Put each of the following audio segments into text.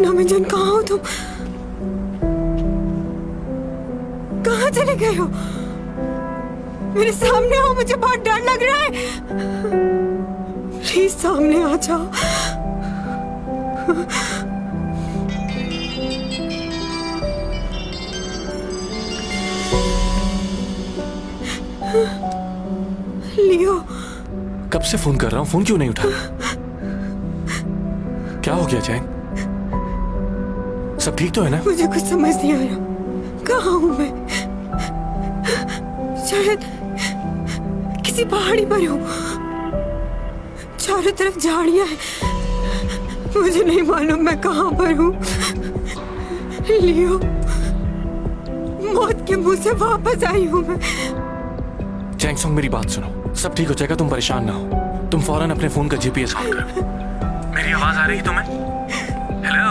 नमी जान कहाँ हो तुम? कहाँ चले गए हो? मेरे सामने आओ, मुझे बहुत डर लग रहा है। प्लीज सामने आ जाओ। लियो, कब से फोन कर रहा हूँ, फोन क्यों नहीं उठा? क्या हो गया चैंग? सब ठीक तो है ना? मुझे कुछ समझ नहीं आ रहा। कहाँ हूँ मैं? शायद किसी पहाड़ी पर हूँ। चारों तरफ झाड़ियाँ हैं। मुझे नहीं मालूम मैं कहाँ पर हूँ। लियो, मौत के मुंह से वापस आई हूँ मैं। चैंग सॉन्ग, मेरी बात सुनो, सब ठीक हो जाएगा, तुम परेशान ना हो। तुम फौरन अपने फोन का जीपीएस ऑन करो। मेरी आवाज आ रही है तुम्हें? हेलो?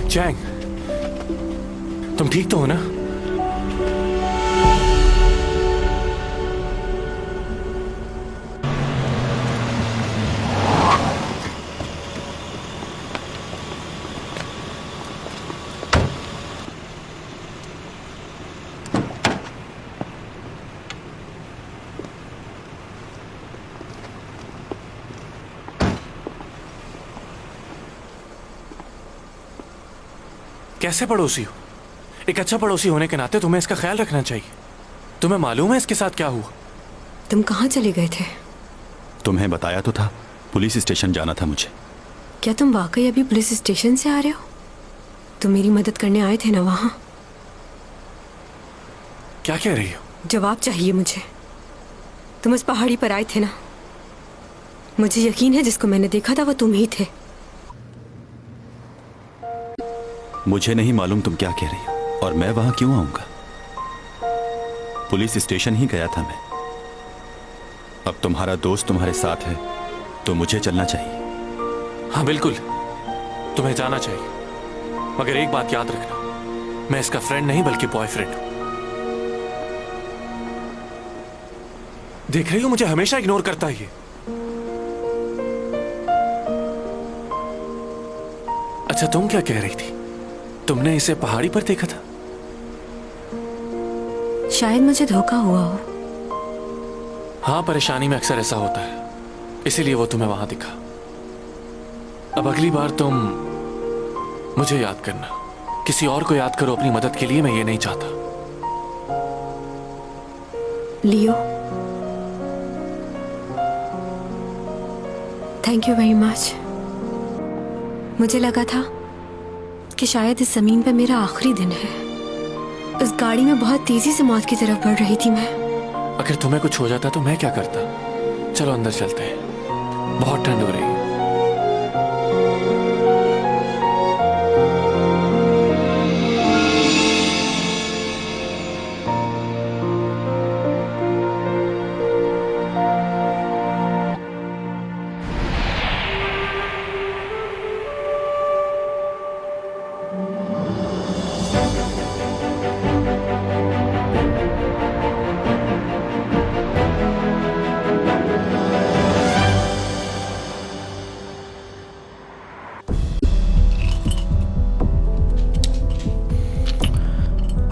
चैंग, तुम ठीक तो हो ना? कैसे पड़ोसी हो? एक अच्छा पड़ोसी होने के नाते तुम्हें इसका ख्याल रखना चाहिए। तुम्हें मालूम है इसके साथ क्या हुआ? तुम कहाँ चले गए थे? तुम्हें बताया तो था, पुलिस स्टेशन जाना था मुझे। क्या तुम वाकई अभी पुलिस स्टेशन से आ रहे हो? तुम मेरी मदद करने आए थे ना वहां? क्या कह रही हो? जवाब चाहिए मुझे। तुम उस पहाड़ी पर आए थे ना? मुझे यकीन है जिसको मैंने देखा था वो तुम ही थे। मुझे नहीं मालूम तुम क्या कह रही हो और मैं वहां क्यों आऊंगा। पुलिस स्टेशन ही गया था मैं। अब तुम्हारा दोस्त तुम्हारे साथ है तो मुझे चलना चाहिए। हाँ बिल्कुल, तुम्हें जाना चाहिए, मगर एक बात याद रखना, मैं इसका फ्रेंड नहीं बल्कि बॉयफ्रेंड हूं। देख रही हो, मुझे हमेशा इग्नोर करता है ये। अच्छा, तुम क्या कह रही थी? तुमने इसे पहाड़ी पर देखा था? शायद मुझे धोखा हुआ हो। हाँ, परेशानी में अक्सर ऐसा होता है, इसीलिए वो तुम्हें वहां दिखा। अब अगली बार तुम मुझे याद करना, किसी और को याद करो अपनी मदद के लिए, मैं ये नहीं चाहता। लियो, थैंक यू वेरी मच। मुझे लगा था कि शायद इस जमीन पे मेरा आखिरी दिन है। उस गाड़ी में बहुत तेजी से मौत की तरफ बढ़ रही थी मैं। अगर तुम्हें कुछ हो जाता तो मैं क्या करता? चलो अंदर चलते हैं, बहुत ठंड हो रही है।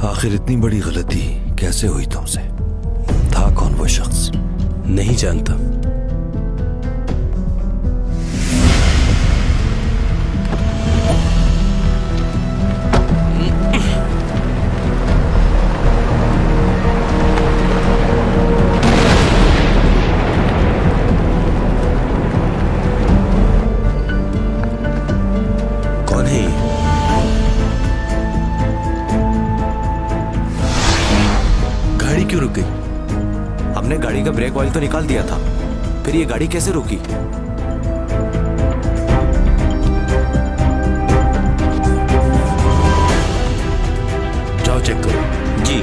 आखिर इतनी बड़ी गलती कैसे हुई तुमसे? था कौन वो शख्स? नहीं जानता। कौन है ये? गाड़ी क्यों रुक गई? हमने गाड़ी का ब्रेक ऑयल तो निकाल दिया था, फिर ये गाड़ी कैसे रुकी? जाओ चेक करो। जी।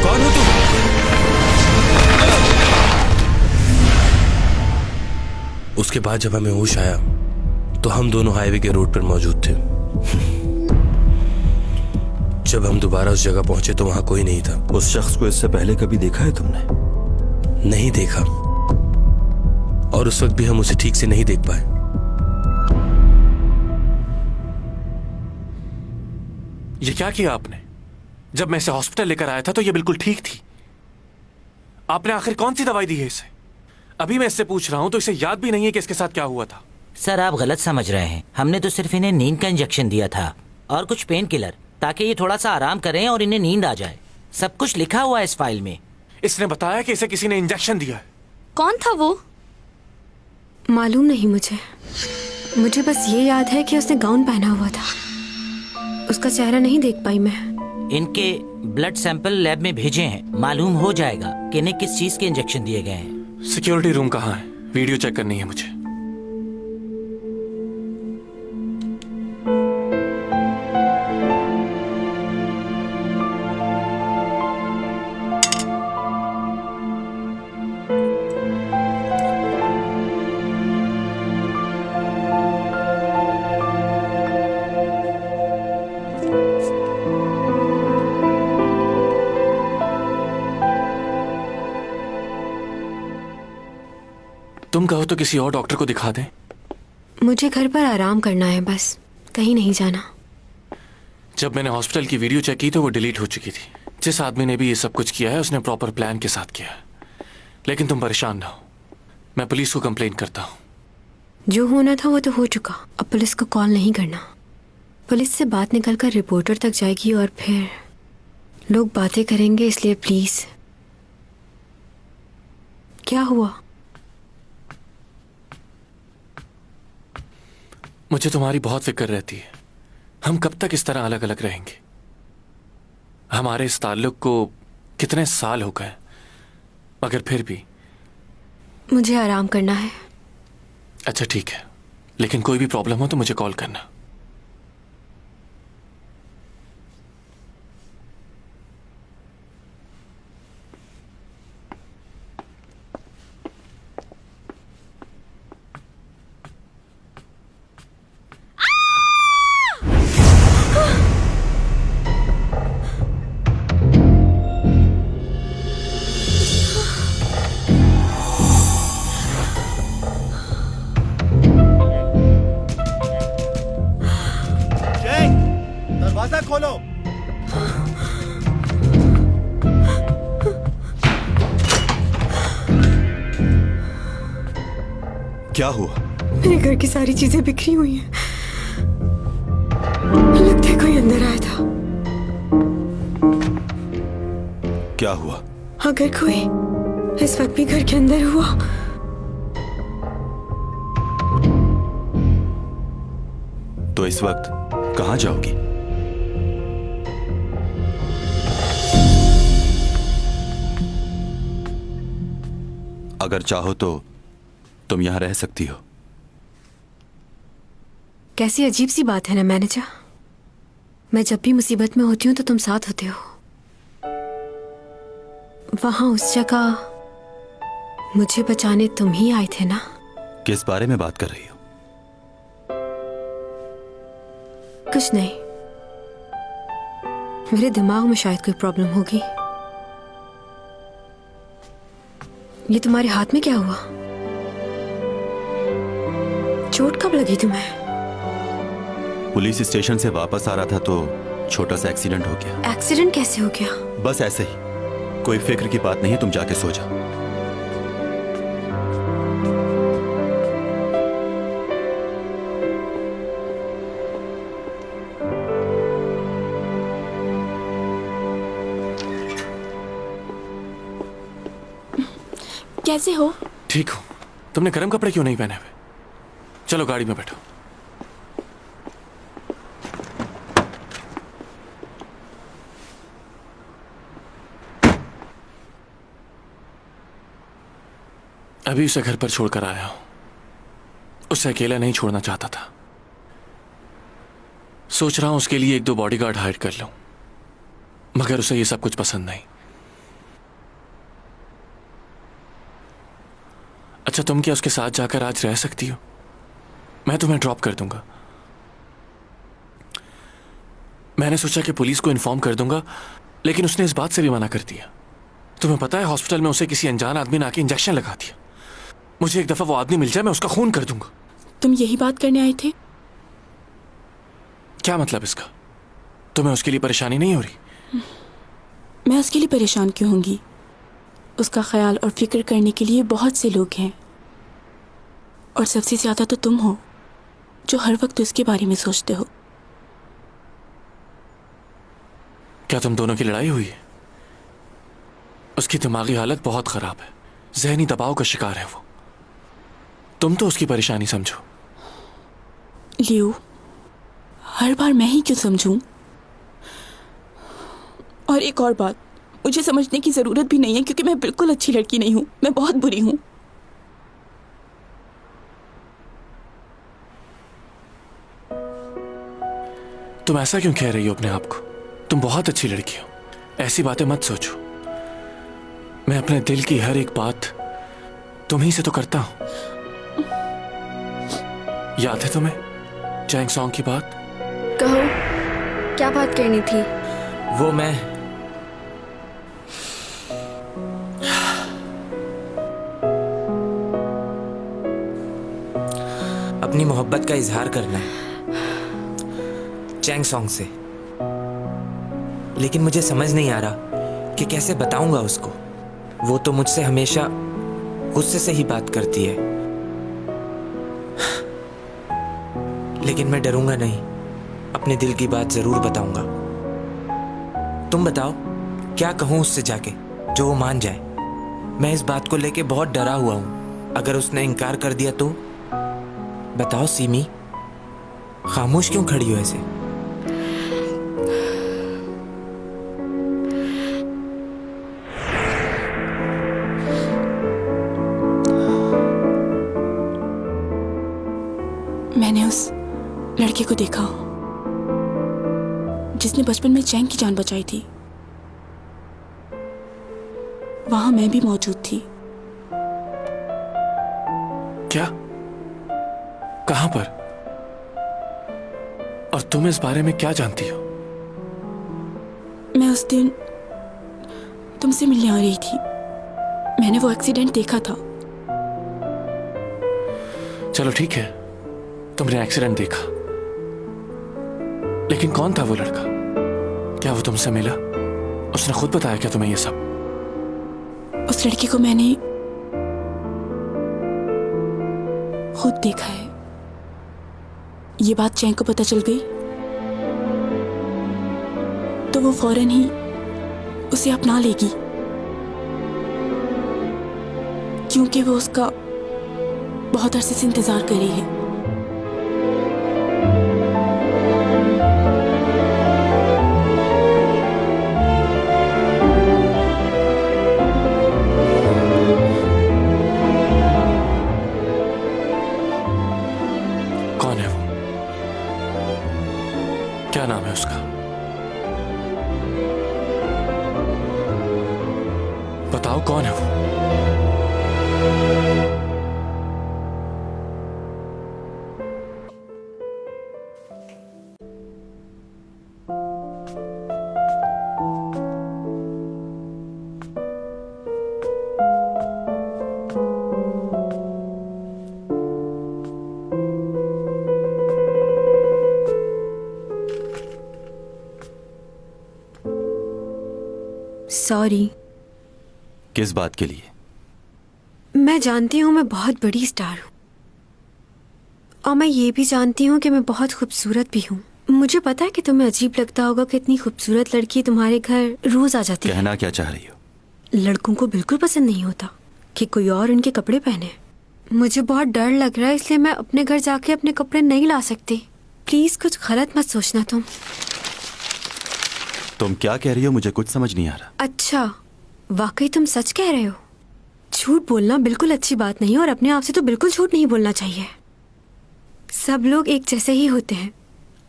कौन हो तुम? उसके बाद जब हमें होश आया तो हम दोनों हाईवे के रोड पर मौजूद थे। जब हम दोबारा उस जगह पहुंचे तो वहां कोई नहीं था। उस शख्स को इससे पहले कभी देखा है तुमने? नहीं देखा, और उस वक्त भी हम उसे ठीक से नहीं देख पाए। ये क्या किया आपने? जब मैं इसे हॉस्पिटल लेकर आया था तो ये बिल्कुल ठीक थी। आपने आखिर कौन सी दवाई दी है इसे? अभी मैं इससे पूछ रहा हूं तो इसे याद भी नहीं है कि इसके साथ क्या हुआ था। सर, आप गलत समझ रहे हैं। हमने तो सिर्फ इन्हें नींद का इंजेक्शन दिया था और कुछ पेन किलर, ताकि ये थोड़ा सा आराम करें और इन्हें नींद आ जाए। सब कुछ लिखा हुआ है इस फाइल में। इसने बताया कि इसे किसी ने इंजेक्शन दिया है। कौन था वो? मालूम नहीं मुझे। मुझे बस ये याद है कि उसने गाउन पहना हुआ था। उसका चेहरा नहीं देख पाई मैं। इनके ब्लड सैंपल लैब में भेजे हैं, मालूम हो जाएगा कि इन्हें किस चीज के इंजेक्शन दिए गए हैं। सिक्योरिटी रूम कहाँ है? वीडियो चेक करनी है मुझे। तुम कहो तो किसी और डॉक्टर को दिखा दें। मुझे घर पर आराम करना है बस, कहीं नहीं जाना। जब मैंने हॉस्पिटल की वीडियो चेक की तो वो डिलीट हो चुकी थी। जिस आदमी ने भी ये सब कुछ किया है उसने प्रॉपर प्लान के साथ किया है। लेकिन तुम परेशान ना हो, मैं पुलिस को कंप्लेन करता हूँ। जो होना था वो तो हो चुका। अब पुलिस को कॉल नहीं करना। पुलिस से बात निकलकर रिपोर्टर तक जाएगी और फिर लोग बातें करेंगे, इसलिए प्लीज। क्या हुआ? मुझे तुम्हारी बहुत फिक्र रहती है। हम कब तक इस तरह अलग अलग रहेंगे? हमारे इस ताल्लुक को कितने साल हो गए, मगर फिर भी। मुझे आराम करना है। अच्छा ठीक है, लेकिन कोई भी प्रॉब्लम हो तो मुझे कॉल करना। दरवाजा खोलो। क्या हुआ? मेरे घर की सारी चीजें बिखरी हुई हैं। लगता है कोई अंदर आया था। क्या हुआ? अगर कोई इस वक्त भी घर के अंदर हुआ तो इस वक्त कहां जाओगी? अगर चाहो तो तुम यहां रह सकती हो। कैसी अजीब सी बात है ना मैनेजर। मैं जब भी मुसीबत में होती हूँ तो तुम साथ होते हो। वहां उस जगह मुझे बचाने तुम ही आए थे ना? किस बारे में बात कर रही हो? कुछ नहीं, मेरे दिमाग में शायद कोई प्रॉब्लम होगी। ये तुम्हारे हाथ में क्या हुआ? चोट कब लगी तुम्हें? पुलिस स्टेशन से वापस आ रहा था तो छोटा सा एक्सीडेंट हो गया। एक्सीडेंट कैसे हो गया? बस ऐसे ही, कोई फिक्र की बात नहीं है, तुम जाके सो जाओ। कैसे हो? ठीक हूँ। तुमने गर्म कपड़े क्यों नहीं पहने हुए? चलो गाड़ी में बैठो। अभी उसे घर पर छोड़कर आया हूं। उसे अकेला नहीं छोड़ना चाहता था। सोच रहा हूं उसके लिए 1-2 बॉडीगार्ड हायर कर लूं, मगर उसे ये सब कुछ पसंद नहीं। अच्छा, तुम क्या उसके साथ जाकर आज रह सकती हो? मैं तुम्हें ड्रॉप कर दूंगा। मैंने सोचा कि पुलिस को इन्फॉर्म कर दूंगा, लेकिन उसने इस बात से भी मना कर दिया। तुम्हें पता है, हॉस्पिटल में उसे किसी अनजान आदमी ने आके इंजेक्शन लगा दिया। मुझे एक दफा वो आदमी मिल जाए, मैं उसका खून कर दूंगा। तुम यही बात करने आए थे? क्या मतलब इसका? तुम्हें उसके लिए परेशानी नहीं हो रही? मैं उसके लिए परेशान क्यों होंगी? उसका ख्याल और फिक्र करने के लिए बहुत से लोग हैं, और सबसे ज्यादा तो तुम हो जो हर वक्त उसके बारे में सोचते हो। क्या तुम दोनों की लड़ाई हुई है? उसकी दिमागी हालत बहुत खराब है, जहनी दबाव का शिकार है वो। तुम तो उसकी परेशानी समझो। लियो, हर बार मैं ही क्यों समझूं? और एक और बात, मुझे समझने की जरूरत भी नहीं है, क्योंकि मैं बिल्कुल अच्छी लड़की नहीं हूं। मैं बहुत बुरी हूं। तुम ऐसा क्यों कह रही हो अपने आप को? तुम बहुत अच्छी लड़की हो, ऐसी बातें मत सोचो। मैं अपने दिल की हर एक बात तुम्ही से तो करता हूं। याद है तुम्हें चैंग सॉन्ग की बात? कहो, क्या बात करनी थी? वो मैं अपनी मोहब्बत का इजहार करना है चैंग सॉन्ग से, लेकिन मुझे समझ नहीं आ रहा कि कैसे बताऊंगा उसको। वो तो मुझसे हमेशा गुस्से से ही बात करती है, लेकिन मैं डरूंगा नहीं, अपने दिल की बात जरूर बताऊंगा। तुम बताओ, क्या कहूं उससे जाके जो वो मान जाए? मैं इस बात को लेके बहुत डरा हुआ हूं। अगर उसने इनकार कर दिया तो? बताओ सीमी, खामोश क्यों खड़ी हो ऐसे? मैंने उस लड़के को देखा जिसने बचपन में चैंग की जान बचाई थी। वहां मैं भी मौजूद थी। क्या? कहां पर? और तुम इस बारे में क्या जानती हो? मैं उस दिन तुमसे मिलने आ रही थी। मैंने वो एक्सीडेंट देखा था। चलो ठीक है, तुमने एक्सीडेंट देखा, लेकिन कौन था वो लड़का? क्या वो तुमसे मिला? उसने खुद बताया क्या तुम्हें ये सब? उस लड़की को मैंने खुद देखा है। ये बात चैन को पता चल गई तो वो फौरन ही उसे अपना लेगी, क्योंकि वो उसका बहुत अरसे से इंतजार कर रही है। कौन है वो? क्या नाम है उसका? बताओ कौन है वो? सॉरी। किस बात के लिए? मैं जानती हूँ मैं बहुत बड़ी स्टार हूँ, और मैं ये भी जानती हूँ कि मैं बहुत खूबसूरत भी हूँ। मुझे पता है कि तुम्हें अजीब लगता होगा कि इतनी खूबसूरत लड़की तुम्हारे घर रोज आ जाती है। कहना क्या चाह रही हो? लड़कों को बिल्कुल पसंद नहीं होता कि कोई और उनके कपड़े पहने। मुझे बहुत डर लग रहा है, इसलिए मैं अपने घर जाके अपने कपड़े नहीं ला सकती। प्लीज कुछ गलत मत सोचना। तुम क्या कह रही हो? मुझे कुछ समझ नहीं आ रहा। अच्छा, वाकई तुम सच कह रहे हो? झूठ बोलना बिल्कुल अच्छी बात नहीं है, और अपने आप से तो बिल्कुल झूठ नहीं बोलना चाहिए। सब लोग एक जैसे ही होते हैं।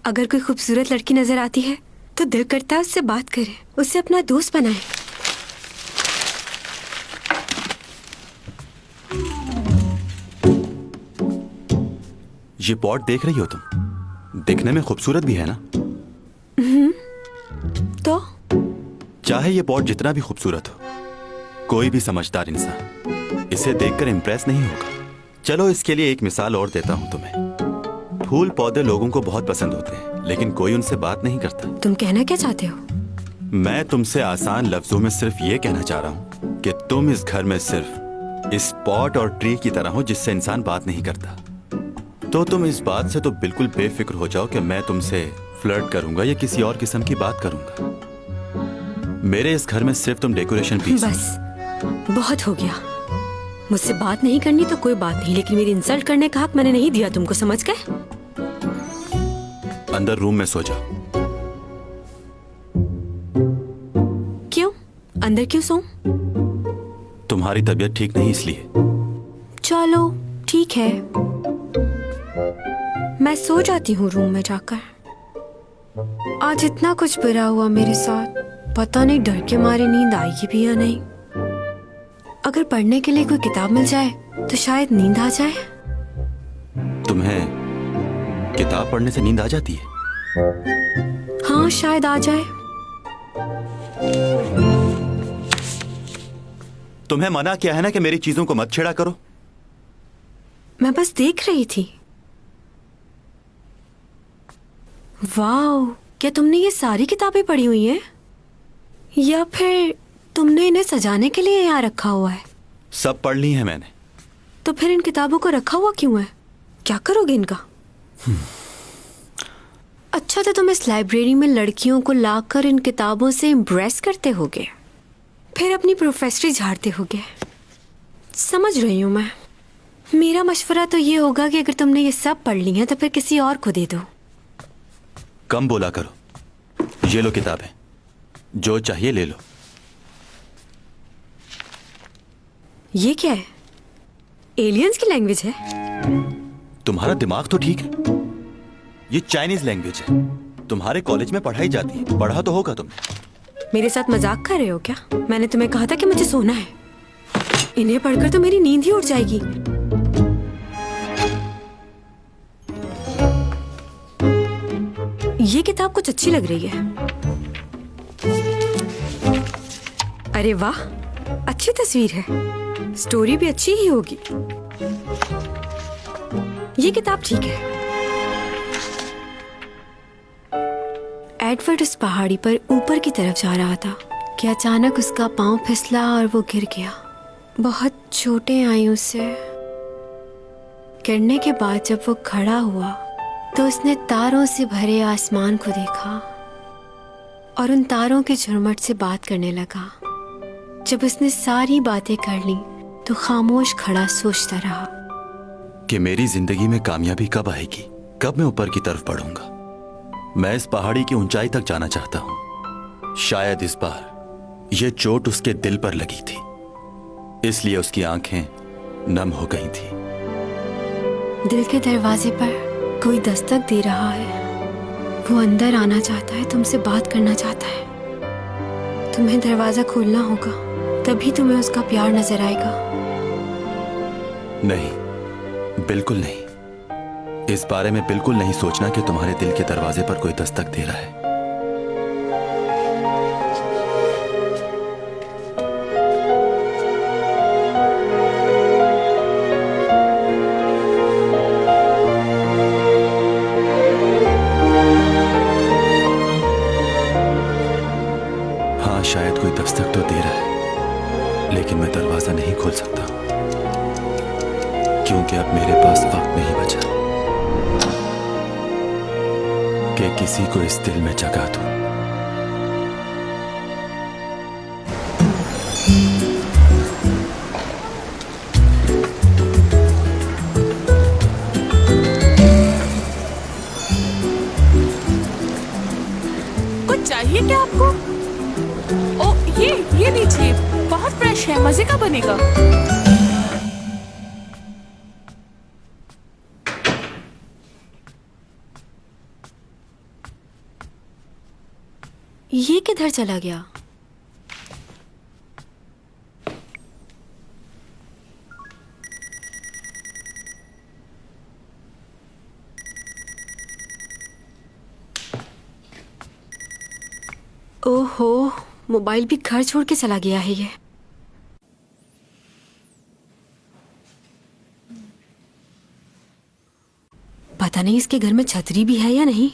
अगर कोई खूबसूरत लड़की नजर आती है तो दिल करता है उससे बात करें, उससे अपना दोस्त बनाएं। ये पॉट देख रही हो तुम? दिखने में खूबसूरत भी है ना? तो चाहे ये पॉट जितना भी खूबसूरत हो, कोई भी समझदार इंसान इसे देखकर इंप्रेस नहीं होगा। चलो इसके लिए एक मिसाल और देता हूं तुम्हें। फूल पौधे लोगों को बहुत पसंद होते हैं, लेकिन कोई उनसे बात नहीं करता। तुम कहना क्या चाहते हो? मैं तुमसे आसान लफ्जों में सिर्फ ये कहना चाह रहा हूं कि तुम इस घर में सिर्फ इस पॉट और ट्री की तरह हो जिससे इंसान बात नहीं करता। तो तुम इस बात से तो बिल्कुल बेफिक्र हो जाओ कि मैं तुमसे फ्लर्ट करूंगा या किसी और किस्म की बात करूंगा। मेरे इस घर में सिर्फ तुम डेकोरेशन पीस। बस बहुत हो गया। मुझसे बात नहीं करनी तो कोई बात नहीं, लेकिन मेरी इंसल्ट करने का हक मैंने नहीं दिया तुमको, समझ गए? अंदर रूम में सो जाओ। क्यों? अंदर क्यों सोऊं? तुम्हारी तबीयत ठीक नहीं इसलिए। चलो ठीक है, मैं सो जाती हूँ रूम में जाकर। आज इतना कुछ बुरा हुआ मेरे साथ, पता नहीं डर के मारे नींद आएगी भी या नहीं। अगर पढ़ने के लिए कोई किताब मिल जाए तो शायद नींद आ जाए। तुम्हें किताब पढ़ने से नींद आ जाती है? हाँ, शायद आ जाए। तुम्हें मना किया है ना कि मेरी चीजों को मत छेड़ा करो। मैं बस देख रही थी। वाह, क्या तुमने ये सारी किताबें पढ़ी हुई हैं? या फिर तुमने इन्हें सजाने के लिए यहाँ रखा हुआ है? सब पढ़ ली है मैंने। तो फिर इन किताबों को रखा हुआ क्यों है? क्या करोगे इनका? अच्छा, तो तुम इस लाइब्रेरी में लड़कियों को लाकर इन किताबों से इम्प्रेस करते होगे, फिर अपनी प्रोफेसरी झाड़ते होगे। समझ रही हूँ मैं। मेरा मशवरा तो ये होगा कि अगर तुमने ये सब पढ़ ली हैं तो फिर किसी और को दे दो। कम बोला करो। ये लो किताबें, जो चाहिए ले लो। ये क्या है? एलियंस की लैंग्वेज है? तुम्हारा दिमाग तो ठीक है। ये चाइनीज लैंग्वेज है, तुम्हारे कॉलेज में पढ़ाई जाती है। पढ़ा तो होगा तुमने। मेरे साथ मजाक कर रहे हो क्या? मैंने तुम्हें कहा था कि मुझे सोना है। इन्हें पढ़कर तो मेरी नींद ही उड़ जाएगी। ये किताब कुछ अच्छी लग रही है। अरे वाह, अच्छी तस्वीर है। स्टोरी भी अच्छी ही होगी। ये किताब ठीक है। एडवर्ड उस पहाड़ी पर ऊपर की तरफ जा रहा था कि अचानक उसका पांव फिसला और वो गिर गया। बहुत चोटें आई उसे। गिरने के बाद जब वो खड़ा हुआ तो उसने तारों से भरे आसमान को देखा और उन तारों के झुरमुट से बात करने लगा। जब उसने सारी बातें कर ली तो खामोश खड़ा सोचता रहा कि मेरी जिंदगी में कामयाबी कब आएगी, कब मैं ऊपर की तरफ बढ़ूंगा। मैं इस पहाड़ी की ऊंचाई तक जाना चाहता हूं। शायद इस बार यह चोट उसके दिल पर लगी थी, इसलिए उसकी आंखें नम हो गई थी। दिल के दरवाजे पर कोई दस्तक दे रहा है। वो अंदर आना चाहता है, तुमसे बात करना चाहता है। तुम्हें दरवाजा खोलना होगा, तभी तुम्हें उसका प्यार नजर आएगा। नहीं, बिल्कुल नहीं। इस बारे में बिल्कुल नहीं सोचना कि तुम्हारे दिल के दरवाजे पर कोई दस्तक दे रहा है। हाँ, शायद कोई दस्तक तो दे रहा है, लेकिन मैं दरवाजा नहीं खोल सकता क्योंकि अब मेरे पास वक्त नहीं बचा कि किसी को इस दिल में जगा दूं। कुछ चाहिए क्या आपको? ओ, ये लीजिए, बहुत फ्रेश है, मजे का बनेगा। ये किधर चला गया? ओहो, मोबाइल भी घर छोड़ के चला गया है ये। पता नहीं इसके घर में छतरी भी है या नहीं।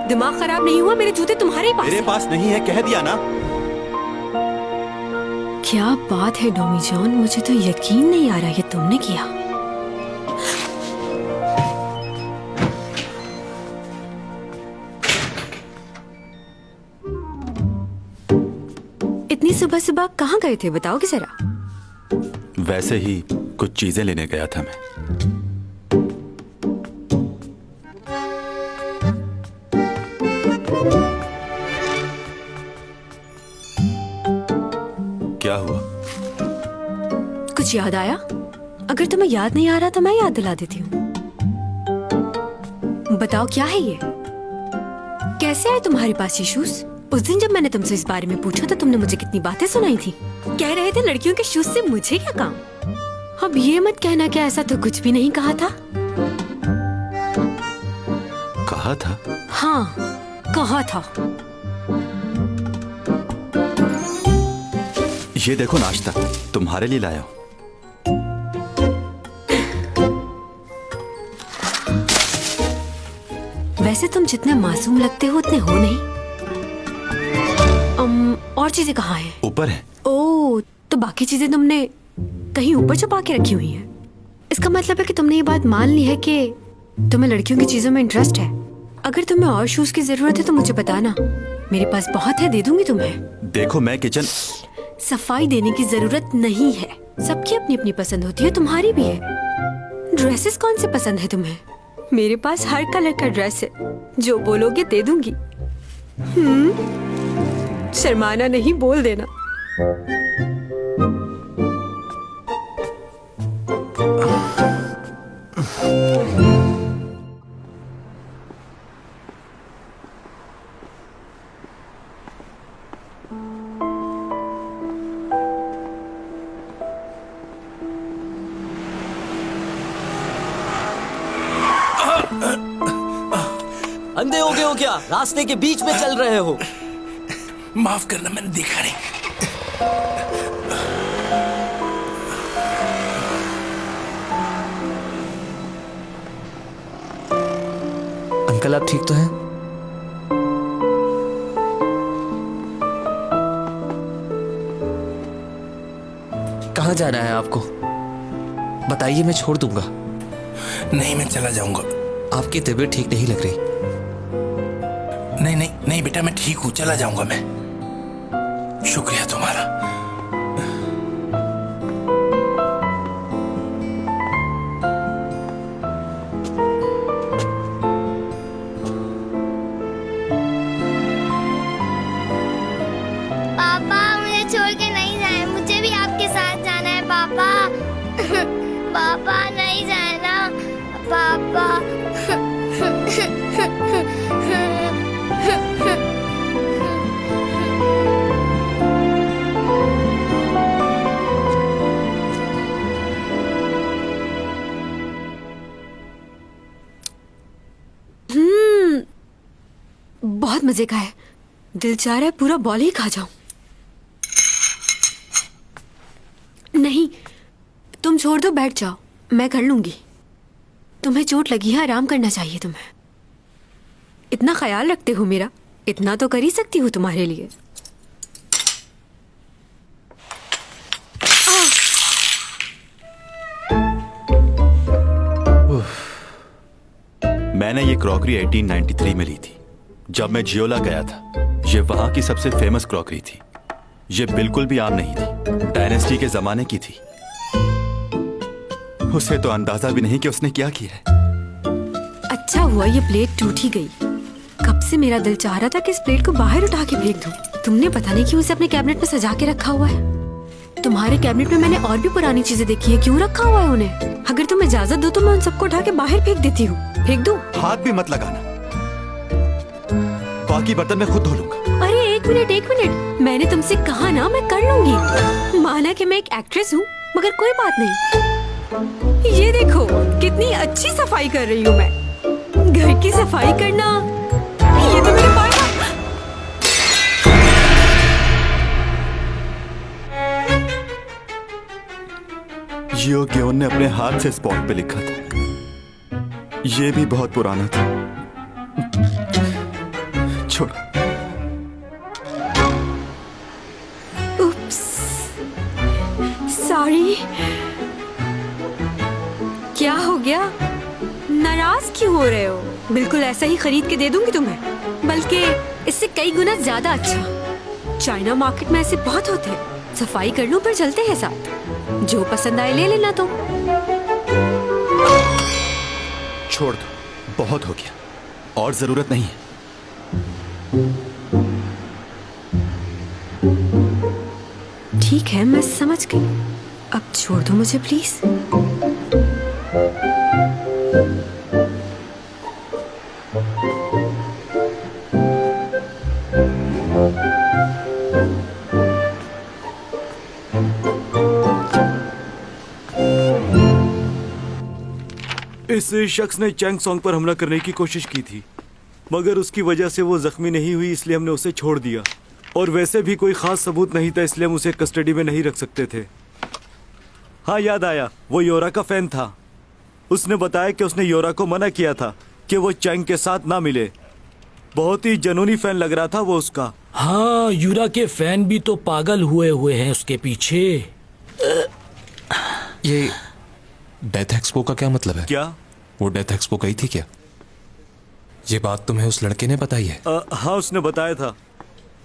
दिमाग खराब नहीं हुआ? मेरे जूते तुम्हारे ही पास मेरे हैं। पास नहीं है, कह दिया ना। क्या बात है डोमी जॉन, मुझे तो यकीन नहीं आ रहा ये तुमने किया। इतनी सुबह सुबह कहाँ गए थे, बताओगे जरा? वैसे ही कुछ चीजें लेने गया था मैं। क्या हुआ? कुछ याद आया? अगर तुम्हें याद नहीं आ रहा तो मैं याद दिला देती हूँ। बताओ क्या है ये? कैसे आए तुम्हारे पास ये शूज? उस दिन जब मैंने तुमसे इस बारे में पूछा तो तुमने मुझे कितनी बातें सुनाई थी। कह रहे थे लड़कियों के शूज से मुझे क्या काम। अब ये मत कहना कि ऐसा तो कुछ भी नहीं कहा था। कहा था? हाँ, कहा था। ये देखो नाश्ता, तुम्हारे लिए लाया हूं। वैसे तुम जितने मासूम लगते हो उतने हो नहीं। और चीजें कहाँ हैं? ऊपर है। ओ, तो बाकी चीजें तुमने कहीं ऊपर छुपा के रखी हुई हैं। इसका मतलब है कि तुमने ये बात मान ली है कि तुम्हें लड़कियों की चीजों में इंटरेस्ट है। अगर तुम्हें और शूज की जरूरत है तो मुझे बताना, मेरे पास बहुत है, दे दूंगी तुम्हें। देखो मैं किचन। सफाई देने की जरूरत नहीं है। सबकी अपनी अपनी पसंद होती है, तुम्हारी भी है। ड्रेसेस कौन से पसंद है तुम्हें? मेरे पास हर कलर का ड्रेस है, जो बोलोगे दे दूंगी। शर्माना नहीं, बोल देना। अंधे हो गए हो क्या? रास्ते के बीच में चल रहे हो। माफ करना, मैंने देखा नहीं। अंकल आप ठीक तो हैं? कहाँ जाना है आपको? बताइए, मैं छोड़ दूंगा। नहीं, मैं चला जाऊंगा। आपकी तबीयत ठीक नहीं लग रही। नहीं नहीं नहीं बेटा, मैं ठीक हूँ, चला जाऊंगा मैं। शुक्रिया तुम्हारा। पापा मुझे छोड़ के नहीं जाए, मुझे भी आपके साथ जाना है पापा। पापा नहीं जाए ना पापा। बहुत मजे का है। दिल चाह रहा है पूरा बॉल ही खा जाऊं। नहीं, तुम छोड़ दो, बैठ जाओ, मैं कर लूंगी। तुम्हें चोट लगी है, आराम करना चाहिए तुम्हें। इतना ख्याल रखते हो मेरा, इतना तो कर ही सकती हूँ तुम्हारे लिए। मैंने ये क्रॉकरी 1893 में ली थी, जब मैं जियोला गया था। ये वहां की सबसे फेमस क्रॉकरी थी। ये बिल्कुल भी आम नहीं थी, डायनेस्टी के जमाने की थी। उसे तो अंदाजा भी नहीं कि उसने क्या किया है। अच्छा हुआ ये प्लेट टूट ही गई। कब से मेरा दिल चाह रहा था कि इस प्लेट को बाहर उठा के फेंक दूं। तुमने पता नहीं क्यों इसे अपने कैबिनेट में सजा के रखा हुआ है। तुम्हारे कैबिनेट में मैंने और भी पुरानी चीजें देखी है, क्यों रखा हुआ है उन्हें? अगर तुम इजाजत दो तो मैं उन सबको उठा के बाहर फेंक देती हूँ। फेंक दूं? हाथ भी मत लगाना, बाकी बर्तन मैं खुद धो लूंगा। अरे एक मिनट, मैंने तुमसे कहा ना मैं कर लूंगी। माना कि मैं एक एक्ट्रेस हूँ, मगर कोई बात नहीं। ये देखो कितनी अच्छी सफाई कर रही हूँ मैं। घर की सफाई करना, ये तो मेरे पास। जियो गेओन ने अपने हाथ से स्पॉट पे लिखा था। ये भी बहुत पुराना था। छोड़ो। उप्स, सॉरी। क्या हो गया? नाराज क्यों हो रहे हो? बिल्कुल ऐसा ही खरीद के दे दूंगी तुम्हें, बल्कि इससे कई गुना ज्यादा अच्छा। चाइना मार्केट में ऐसे बहुत होते हैं। सफाई कर लूं फिर चलते हैं साथ। जो पसंद आए ले लेना तुम। छोड़ दो, बहुत हो गया, और जरूरत नहीं है। ठीक है, मैं समझ गई। अब छोड़ दो मुझे प्लीज। इस शख्स ने चैंग सॉन्ग पर हमला करने की कोशिश की थी, मगर उसकी वजह से वो जख्मी नहीं हुई, इसलिए हमने उसे छोड़ दिया। और वैसे भी कोई खास सबूत नहीं था, इसलिए हम उसे कस्टडी में नहीं रख सकते थे। हाँ, याद आया, वो योरा का फैन था। उसने बताया कि उसने योरा को मना किया था कि वो चैंग के साथ ना मिले। बहुत ही जनूनी फैन लग रहा था वो उसका। हाँ, यूरा के फैन भी तो पागल हुए हैं उसके पीछे। ये डेथ एक्सपो का क्या मतलब है? क्या वो डेथ एक्सपो गई थी क्या? ये बात तुम्हें उस लड़के ने बताई है? हाँ, उसने बताया था,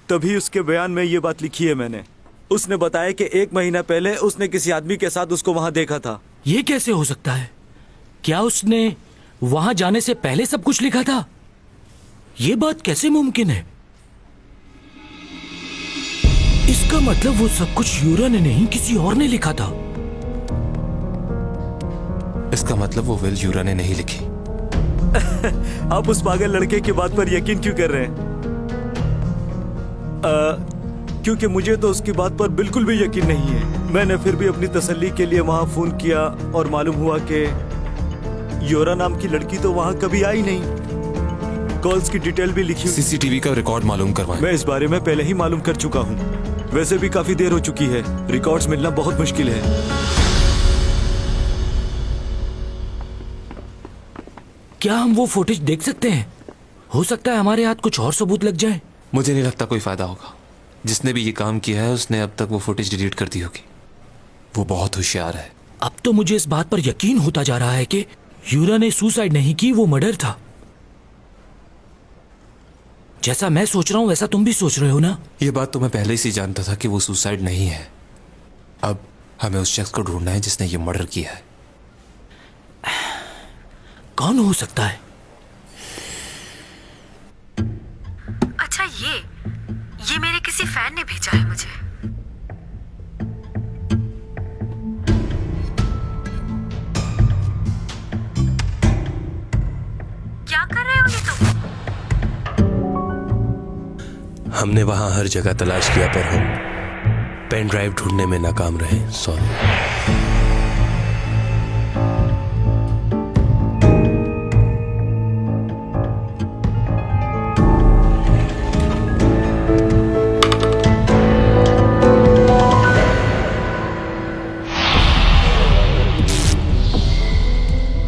तभी उसके बयान में ये बात लिखी है मैंने। उसने बताया कि 1 महीना पहले उसने किसी आदमी के साथ उसको वहां देखा था। ये कैसे हो सकता है? क्या उसने वहां जाने से पहले सब कुछ लिखा था? ये बात कैसे मुमकिन है? इसका मतलब वो सब कुछ यूरा ने नहीं, किसी और ने लिखा था। इसका मतलब वो विल यूरा ने नहीं लिखी। आप उस पागल लड़के की बात पर यकीन क्यों कर रहे हैं? क्योंकि मुझे तो उसकी बात पर बिल्कुल भी यकीन नहीं है। मैंने फिर भी अपनी तसल्ली के लिए वहां फोन किया और मालूम हुआ कि योरा नाम की लड़की तो वहां कभी आई नहीं। कॉल्स की डिटेल भी लिखी हुई। सीसीटीवी का रिकॉर्ड मालूम करवाएं। मैं इस बारे में पहले ही मालूम कर चुका हूँ। वैसे भी काफी देर हो चुकी है, रिकॉर्ड्स मिलना बहुत मुश्किल है। क्या हम वो फुटेज देख सकते हैं? हो सकता है हमारे हाथ कुछ और सबूत लग जाए। मुझे नहीं लगता कोई फायदा होगा। जिसने भी ये काम किया है उसने अब तक वो फुटेज डिलीट कर दी होगी। वो बहुत होशियार है। अब तो मुझे इस बात पर यकीन होता जा रहा है कि यूरा ने सुसाइड नहीं की, वो मर्डर था। जैसा मैं सोच रहा हूं वैसा तुम भी सोच रहे हो ना? ये बात तो मैं पहले से जानता था कि वो सुसाइड नहीं है। अब हमें उस शख्स को ढूंढना है जिसने ये मर्डर किया है। कौन हो सकता है? अच्छा, ये मेरे किसी फैन ने भेजा है मुझे। क्या कर रहे हो ये तुम? हमने वहां हर जगह तलाश किया पर हम पेन ड्राइव ढूंढने में नाकाम रहे। सॉरी।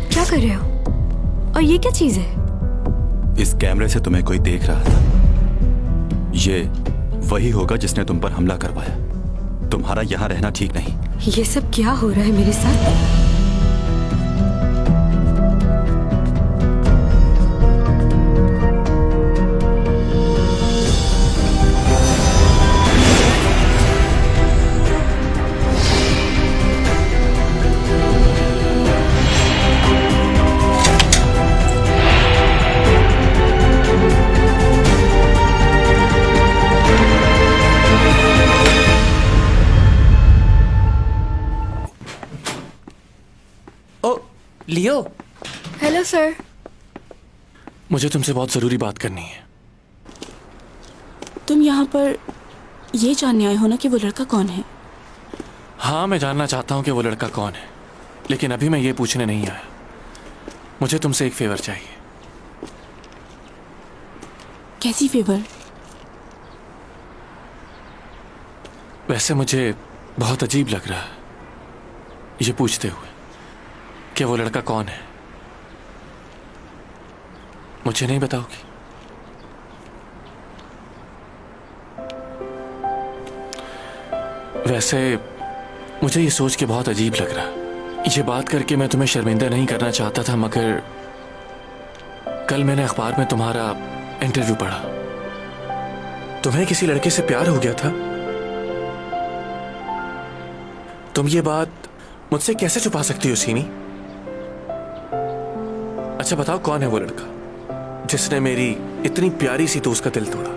क्या कर रहे हो? और ये क्या चीज है? इस कैमरे से तुम्हें कोई देख रहा था। ये वही होगा जिसने तुम पर हमला करवाया। तुम्हारा यहाँ रहना ठीक नहीं। ये सब क्या हो रहा है मेरे साथ? लियो। Hello sir. मुझे तुमसे बहुत जरूरी बात करनी है। तुम यहाँ पर ये जानने आए हो ना कि वो लड़का कौन है? हाँ, मैं जानना चाहता हूँ कि वो लड़का कौन है, लेकिन अभी मैं ये पूछने नहीं आया। मुझे तुमसे एक फेवर चाहिए। कैसी फेवर? वैसे मुझे बहुत अजीब लग रहा है ये पूछते हुए कि वो लड़का कौन है। मुझे नहीं बताओगी? वैसे मुझे ये सोच के बहुत अजीब लग रहा है। ये बात करके मैं तुम्हें शर्मिंदा नहीं करना चाहता था, मगर कल मैंने अखबार में तुम्हारा इंटरव्यू पढ़ा। तुम्हें किसी लड़के से प्यार हो गया था। तुम ये बात मुझसे कैसे छुपा सकती हो सीमी? अच्छा बताओ, कौन है वो लड़का जिसने मेरी इतनी प्यारी सी दोस्त का दिल तोड़ा?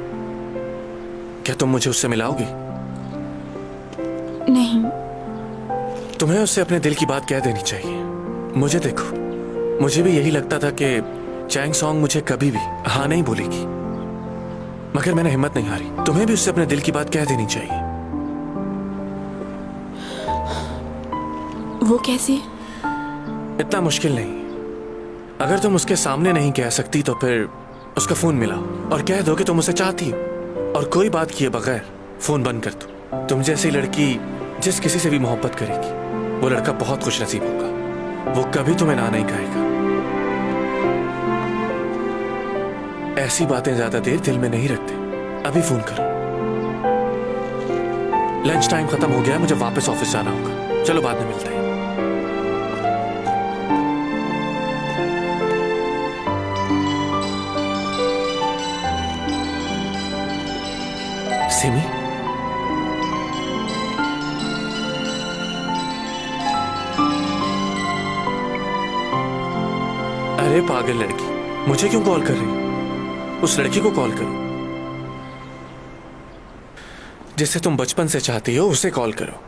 क्या तुम मुझे उससे मिलाओगी? नहीं। तुम्हें उससे अपने दिल की बात कह देनी चाहिए। मुझे देखो, मुझे भी यही लगता था कि चैंग सॉन्ग मुझे कभी भी हाँ नहीं बोलेगी, मगर मैंने हिम्मत नहीं हारी। तुम्हें भी उससे अपने दिल की बात कह देनी चाहिए। वो कैसे? इतना मुश्किल नहीं। अगर तुम उसके सामने नहीं कह सकती तो फिर उसका फोन मिलाओ और कह दो कि तुम उसे चाहती हो, और कोई बात किए बगैर फोन बंद कर दो। तुम जैसी लड़की जिस किसी से भी मोहब्बत करेगी, वो लड़का बहुत खुश नसीब होगा। वो कभी तुम्हें ना नहीं कहेगा। ऐसी बातें ज्यादा देर दिल में नहीं रखते। अभी फोन करो। लंच टाइम खत्म हो गया है, मुझे वापस ऑफिस जाना होगा। चलो बाद में मिलते हैं। सिमी, अरे पागल लड़की, मुझे क्यों कॉल कर रही हो? उस लड़की को कॉल करो जिसे तुम बचपन से चाहती हो, उसे कॉल करो।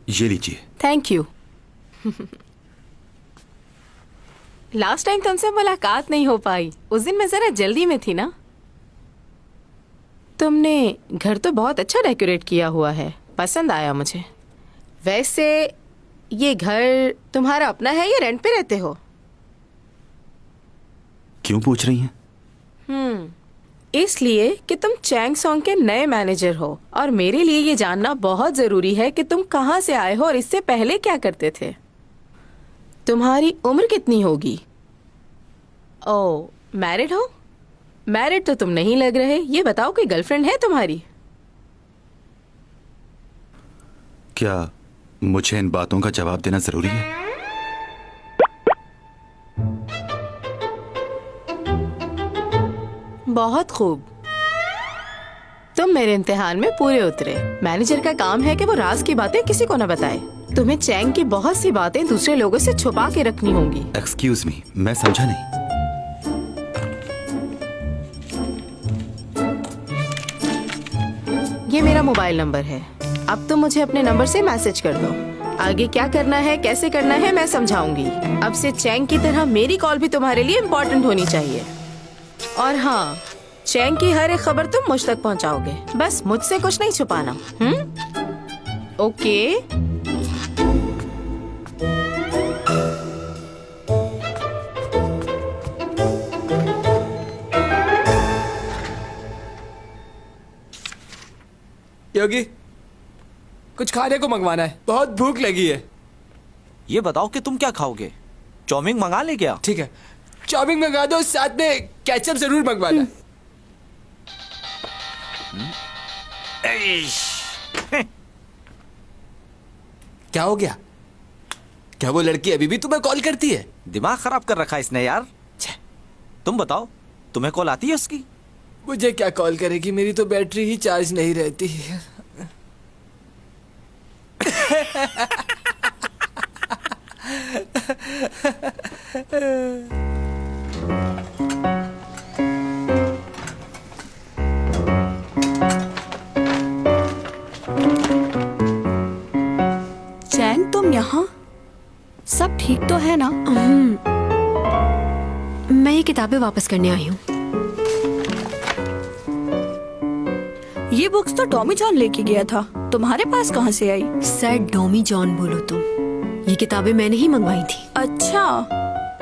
ये लीजिए। Thank you. लास्ट टाइम तुमसे मुलाकात नहीं हो पाई, उस दिन मैं जरा जल्दी में थी ना। तुमने घर तो बहुत अच्छा डेकोरेट किया हुआ है, पसंद आया मुझे। वैसे ये घर तुम्हारा अपना है या रेंट पे रहते हो? क्यों पूछ रही हैं? इसलिए कि तुम चैंग सॉन्ग के नए मैनेजर हो और मेरे लिए ये जानना बहुत जरूरी है कि तुम कहाँ से आए हो और इससे पहले क्या करते थे। तुम्हारी उम्र कितनी होगी? ओह, मैरिड हो? मैरिड तो तुम नहीं लग रहे। ये बताओ कोई गर्लफ्रेंड है तुम्हारी? क्या मुझे इन बातों का जवाब देना जरूरी है? बहुत खूब, तुम मेरे इम्तिहान में पूरे उतरे। मैनेजर का काम है कि वो राज की बातें किसी को न बताए। तुम्हें चैंग की बहुत सी बातें दूसरे लोगों से छुपा के रखनी होंगी। एक्सक्यूज मी, मैं समझा नहीं। ये मेरा मोबाइल नंबर है। अब तुम मुझे अपने नंबर से मैसेज कर दो। आगे क्या करना है, कैसे करना है, मैं समझाऊंगी। अब से चैंग की तरह मेरी कॉल भी तुम्हारे लिए इम्पोर्टेंट होनी चाहिए। और हाँ, चैंग की हर एक खबर तुम मुझ तक पहुंचाओगे। बस मुझसे कुछ नहीं छुपाना। ओके? योगी, कुछ खाने को मंगवाना है, बहुत भूख लगी है। ये बताओ कि तुम क्या खाओगे? चाउमीन मंगा ले क्या? ठीक है, चाउमीन मंगा दो, साथ में केचप जरूर मंगवाना। क्या हो गया? क्या वो लड़की अभी भी तुम्हें कॉल करती है? दिमाग खराब कर रखा है इसने यार। तुम बताओ, तुम्हें कॉल आती है उसकी? मुझे क्या कॉल करेगी, मेरी तो बैटरी ही चार्ज नहीं रहती। चैंग, तुम यहाँ? सब ठीक तो है ना? मैं ये किताबें वापस करने आई हूँ। ये बुक्स तो टॉमी जॉन लेके गया था, तुम्हारे पास कहाँ से आई? सर डॉमी जॉन बोलो तुम। ये किताबें मैंने ही मंगवाई थी। अच्छा,